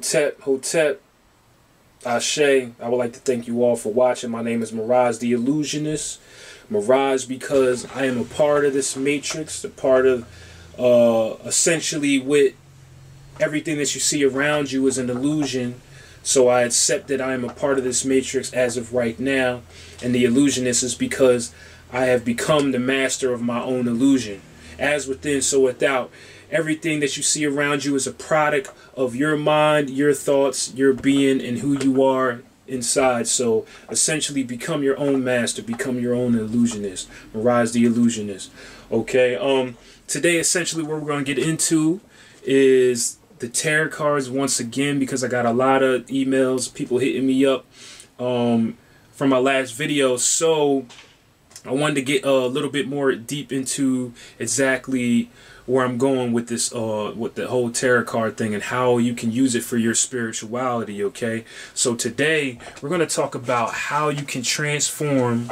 Hotep, Hotep, Ashe. I would like to thank you all for watching. My name is Mirage the Illusionist. Mirage because I am a part of this matrix, a part of essentially with everything that you see around you is an illusion. So I accept that I am a part of this matrix as of right now. And the illusionist is because I have become the master of my own illusion. As within, so without. Everything that you see around you is a product of your mind, your thoughts, your being, and who you are inside. So essentially become your own master, become your own illusionist. Mirage the Illusionist. Okay, today essentially what we're going to get into is the tarot cards once again, because I got a lot of emails, people hitting me up from my last video. So I wanted to get a little bit more deep into exactly where I'm going with this, with the whole tarot card thing and how you can use it for your spirituality. Okay, so today we're going to talk about how you can transform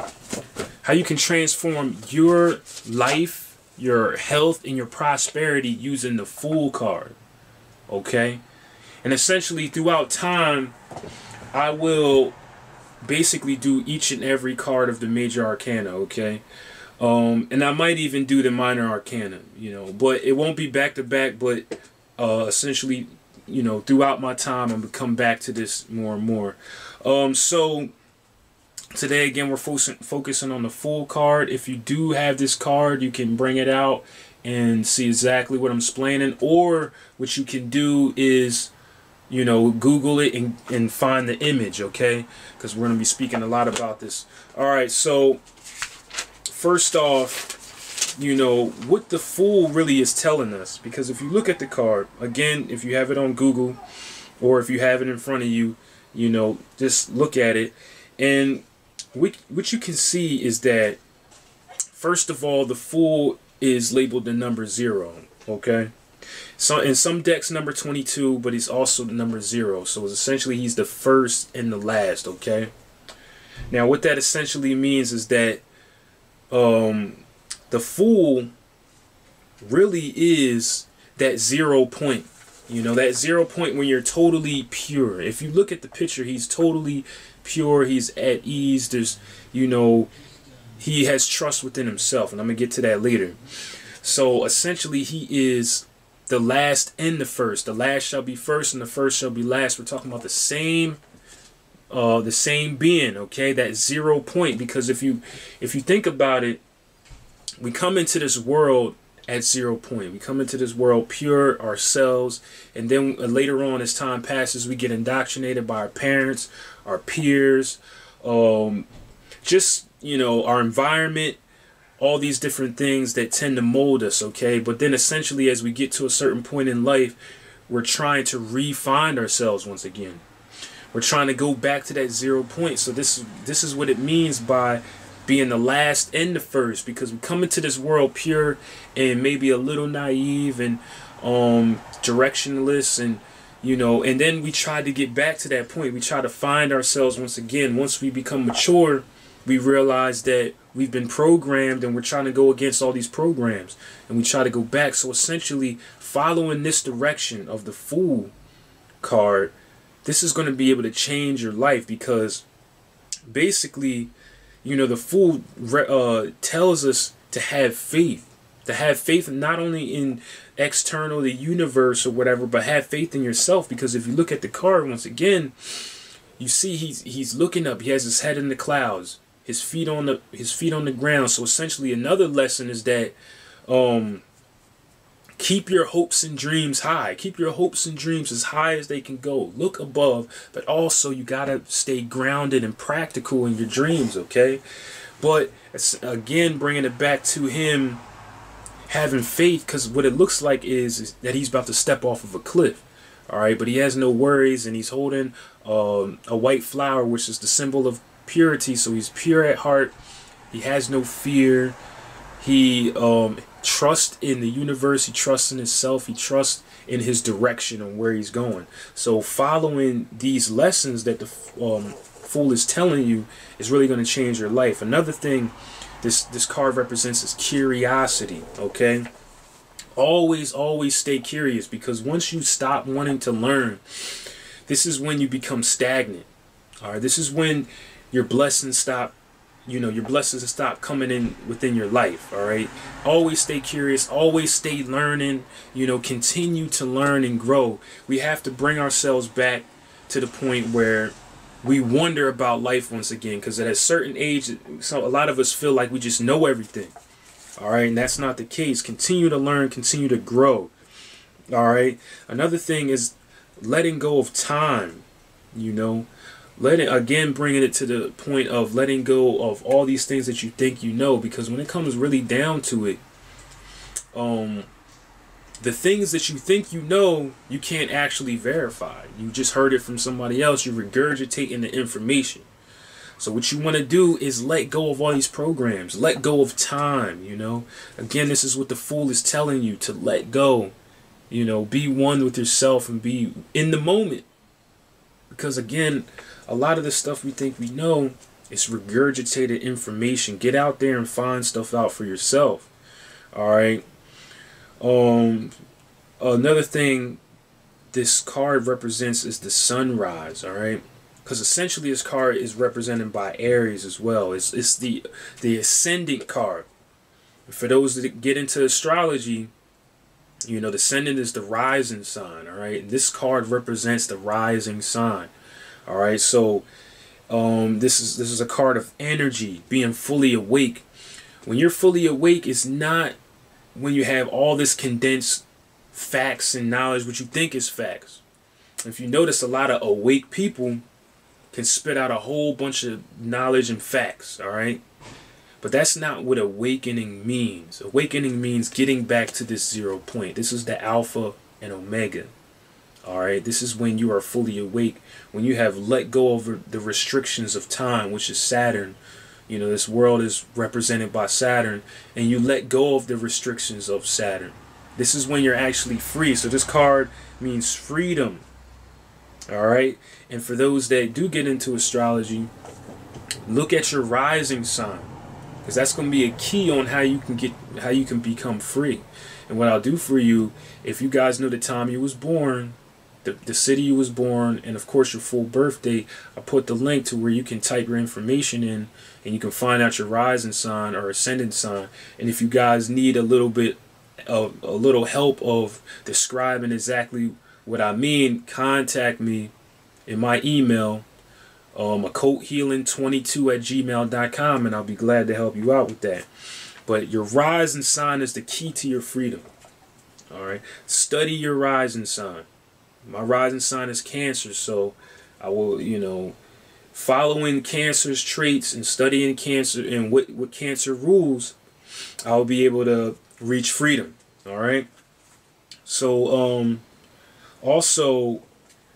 your life, your health, and your prosperity using the Fool card. Okay, and essentially throughout time, I will basically do each and every card of the Major Arcana. Okay. And I might even do the Minor Arcana, you know, but it won't be back to back, but essentially, you know, throughout my time, I'm going to come back to this more and more. So today, again, we're focusing on the Fool card. If you do have this card, you can bring it out and see exactly what I'm explaining, or what you can do is, you know, Google it and find the image, okay? Because we're going to be speaking a lot about this. All right, so first off, you know, what the Fool really is telling us, because if you look at the card, again, if you have it on Google or if you have it in front of you, you know, just look at it. And what you can see is that, first of all, the Fool is labeled the number 0, okay? So in some decks, number 22, but he's also the number 0. So essentially, he's the first and the last, okay? Now, what that essentially means is that the Fool really is that 0 point, you know, that 0 point when you're totally pure. If you look at the picture, he's totally pure. He's at ease. There's, you know, he has trust within himself, and I'm gonna get to that later. So essentially, he is the last and the first. The last shall be first, and the first shall be last. We're talking about the same being, okay? That 0 point. Because if you think about it, we come into this world at 0 point. We come into this world pure ourselves, and then later on, as time passes, we get indoctrinated by our parents, our peers, just, you know, our environment, all these different things that tend to mold us, okay? But then essentially, as we get to a certain point in life, we're trying to re-find ourselves once again. We're trying to go back to that 0 point. So this is what it means by being the last and the first, because we come into this world pure and maybe a little naive and directionless, and you know, and then we try to get back to that point. We try to find ourselves once again. Once we become mature, we realize that we've been programmed, and we're trying to go against all these programs, and we try to go back. So essentially, following this direction of the Fool card, this is going to be able to change your life, because basically, you know, the Fool tells us to have faith. To have faith not only in external, the universe or whatever, but have faith in yourself. Because if you look at the card once again, you see he's looking up. He has his head in the clouds, his feet on the ground. So essentially, another lesson is that keep your hopes and dreams high. Keep your hopes and dreams as high as they can go. Look above, but also you gotta stay grounded and practical in your dreams, okay? But it's, again, bringing it back to him having faith, because what it looks like is that he's about to step off of a cliff, all right? But he has no worries, and he's holding a white flower, which is the symbol of purity. So he's pure at heart. He has no fear. He trusts in the universe. He trusts in himself. He trusts in his direction and where he's going. So following these lessons that the Fool is telling you is really going to change your life. Another thing this card represents is curiosity, okay? Always stay curious, because once you stop wanting to learn, This is when you become stagnant. All right, this is when your blessings stop, your blessings stop coming in within your life. All right, always stay curious, always stay learning, continue to learn and grow. We have to bring ourselves back to the point where we wonder about life once again, because at a certain age, a lot of us feel like we just know everything. All right, and that's not the case. Continue to learn, continue to grow. All right, another thing is letting go of time. Bringing it to the point of letting go of all these things that you think you know, because when it comes really down to it, the things that you think you know, you can't actually verify. You just heard it from somebody else. You're regurgitating the information. So what you want to do is let go of all these programs. Let go of time, Again, this is what the Fool is telling you, to let go. Be one with yourself and be in the moment. Because again, a lot of the stuff we think we know is regurgitated information. Get out there and find stuff out for yourself. All right. Another thing this card represents is the sunrise. All right. Because essentially this card is represented by Aries as well. It's the ascendant card. For those that get into astrology, the ascendant is the rising sign. All right. And this card represents the rising sign. All right. So this is a card of energy, being fully awake. When you're fully awake, it's not when you have all this condensed facts and knowledge, what you think is facts. If you notice, a lot of awake people can spit out a whole bunch of knowledge and facts, all right? But that's not what awakening means. Awakening means getting back to this 0 point. This is the alpha and omega, all right? This is when you are fully awake, when you have let go of the restrictions of time, which is Saturn. This world is represented by Saturn, and you let go of the restrictions of Saturn. This is when you're actually free. So this card means freedom. All right. And for those that do get into astrology, look at your rising sign, because that's going to be a key on how you can become free. And what I'll do for you, if you guys know the time you was born, the city you was born, and of course your full birthday, I put the link to where you can type your information in and you can find out your rising sign or ascendant sign. And if you guys need a little help of describing exactly what I mean, contact me in my email, occulthealing22@gmail.com, and I'll be glad to help you out with that. But your rising sign is the key to your freedom. All right, study your rising sign. My rising sign is Cancer, so I will, following Cancer's traits and studying Cancer and what Cancer rules, I'll be able to reach freedom. All right. So also,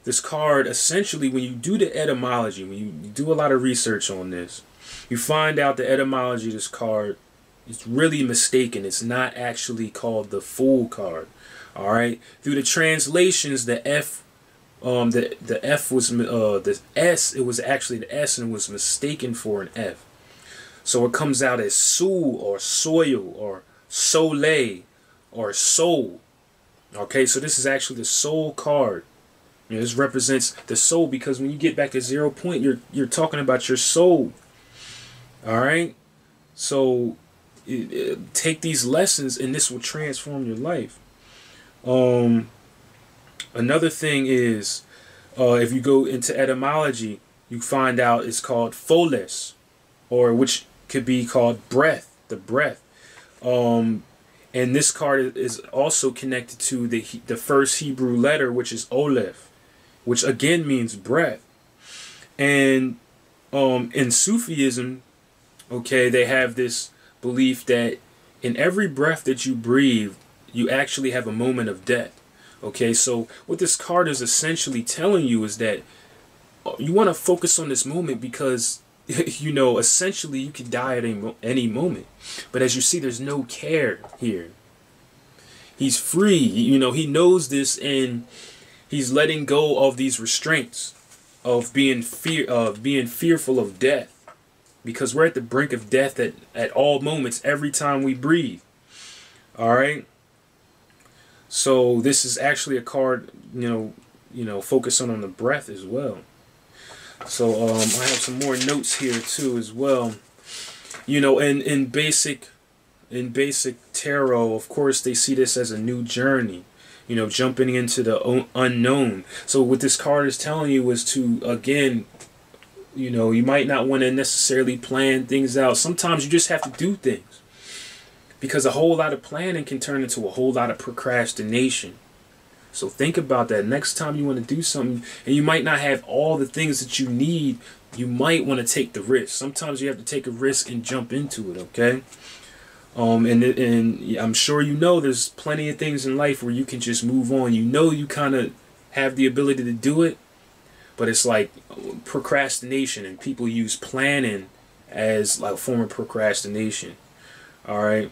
this card, essentially, when you do the etymology, when you do a lot of research on this, you find out the etymology of this card is really mistaken. It's not actually called the Fool card. All right. Through the translations, the F, the F was the S. It was actually the S, and it was mistaken for an F. So it comes out as Sul or Soil or Soleil or Soul. Okay, so this is actually the soul card. This represents the soul, because when you get back to 0 point, you're talking about your soul. All right, so take these lessons, and this will transform your life. Another thing is, if you go into etymology, you find out it's called foles, or which could be called breath, the breath. And this card is also connected to the first Hebrew letter, which is Aleph, which again means breath. And in Sufism, okay, they have this belief that in every breath that you breathe, you actually have a moment of death. Okay, so what this card is essentially telling you is that you want to focus on this moment, because essentially you could die at any moment. But as you see, there's no care here. He's free. He knows this, and he's letting go of these restraints of being fearful of death, because we're at the brink of death at all moments, every time we breathe. All right. So this is actually a card, you know, focus on the breath as well. So I have some more notes here too as well. You know, in basic tarot, of course, they see this as a new journey. You know, jumping into the unknown. So what this card is telling you is to, again, you know, you might not want to necessarily plan things out. Sometimes you just have to do things, because a whole lot of planning can turn into a whole lot of procrastination. So think about that. Next time you want to do something, and you might not have all the things that you need, you might want to take the risk. Sometimes you have to take a risk and jump into it, okay? And I'm sure you know there's plenty of things in life where you can just move on. You know you kind of have the ability to do it, but it's like procrastination, and people use planning as like a form of procrastination. All right.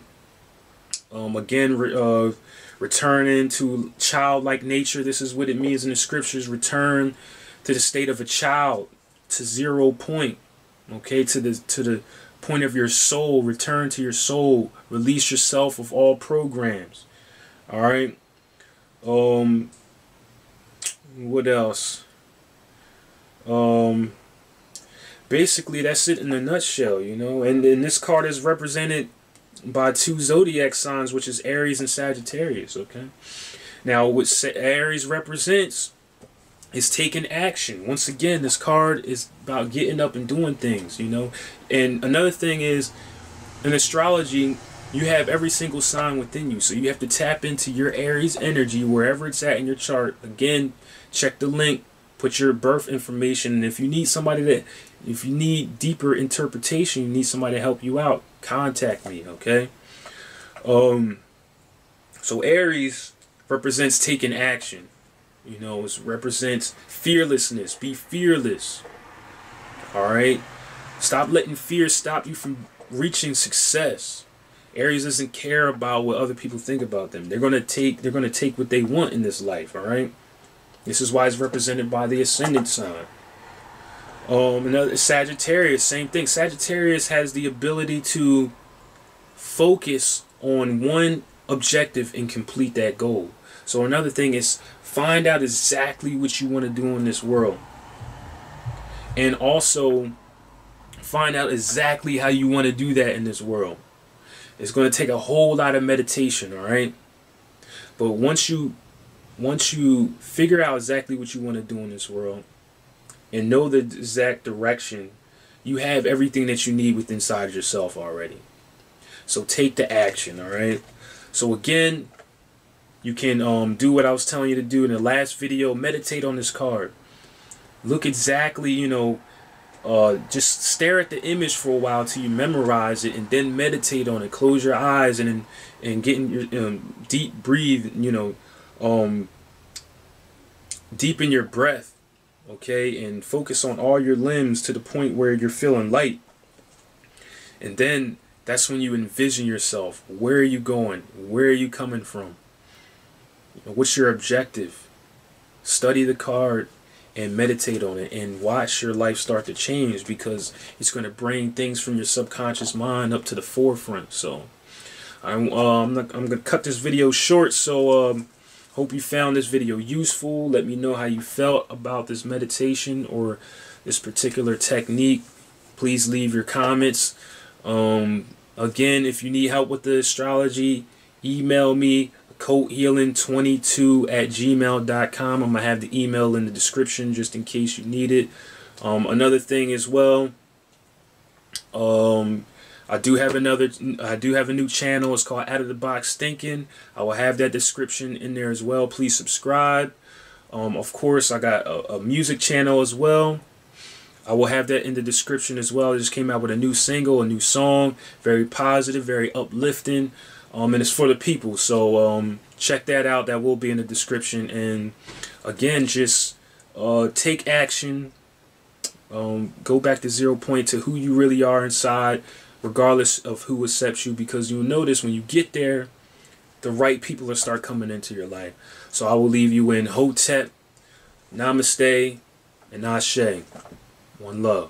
Again, returning to childlike nature. This is what it means in the scriptures. Return to the state of a child, to 0 point. Okay, to the point of your soul. Return to your soul. Release yourself of all programs. All right. What else? Basically, that's it in a nutshell, you know. And this card is represented by 2 zodiac signs, which is Aries and Sagittarius. Okay. Now, what Aries represents is taking action. Once again, this card is about getting up and doing things, you know. And another thing is, in astrology, you have every single sign within you, so you have to tap into your Aries energy wherever it's at in your chart. Again, check the link, put your birth information, and if you need if you need deeper interpretation, you need somebody to help you out, contact me, okay? So Aries represents taking action. You know, it represents fearlessness. Be fearless. All right? Stop letting fear stop you from reaching success. Aries doesn't care about what other people think about them. They're gonna take what they want in this life, all right? This is why it's represented by the ascendant sign. Another Sagittarius, same thing. Sagittarius has the ability to focus on one objective and complete that goal. So another thing is, find out exactly what you want to do in this world. And also find out exactly how you want to do that in this world. It's going to take a whole lot of meditation, all right? But once you figure out exactly what you want to do in this world and know the exact direction, you have everything that you need within inside yourself already. So take the action, all right? So again, you can do what I was telling you to do in the last video. Meditate on this card. Look exactly, you know, just stare at the image for a while till you memorize it, and then meditate on it. Close your eyes and get in your deep breathe, you know, deepen your breath, okay, and focus on all your limbs to the point where you're feeling light. And then that's when you envision yourself. Where are you going? Where are you coming from? What's your objective? Study the card and meditate on it, and watch your life start to change, because it's going to bring things from your subconscious mind up to the forefront. So I'm going to cut this video short. So hope you found this video useful. Let me know how you felt about this meditation or this particular technique. Please leave your comments. Again, if you need help with the astrology, email me, occulthealing22@gmail.com. I'm gonna have the email in the description just in case you need it. Another thing as well, I do have a new channel. It's called Out of the Box Thinking. I will have that description in there as well. Please subscribe. Of course, I got a music channel as well. I will have that in the description as well. I just came out with a new single, a new song, very positive, very uplifting, and it's for the people. So check that out. That will be in the description. And again, just take action. Go back to 0 point, to who you really are inside, regardless of who accepts you, because you'll notice when you get there, the right people will start coming into your life. So I will leave you in Hotep, Namaste, and Ashe. One love.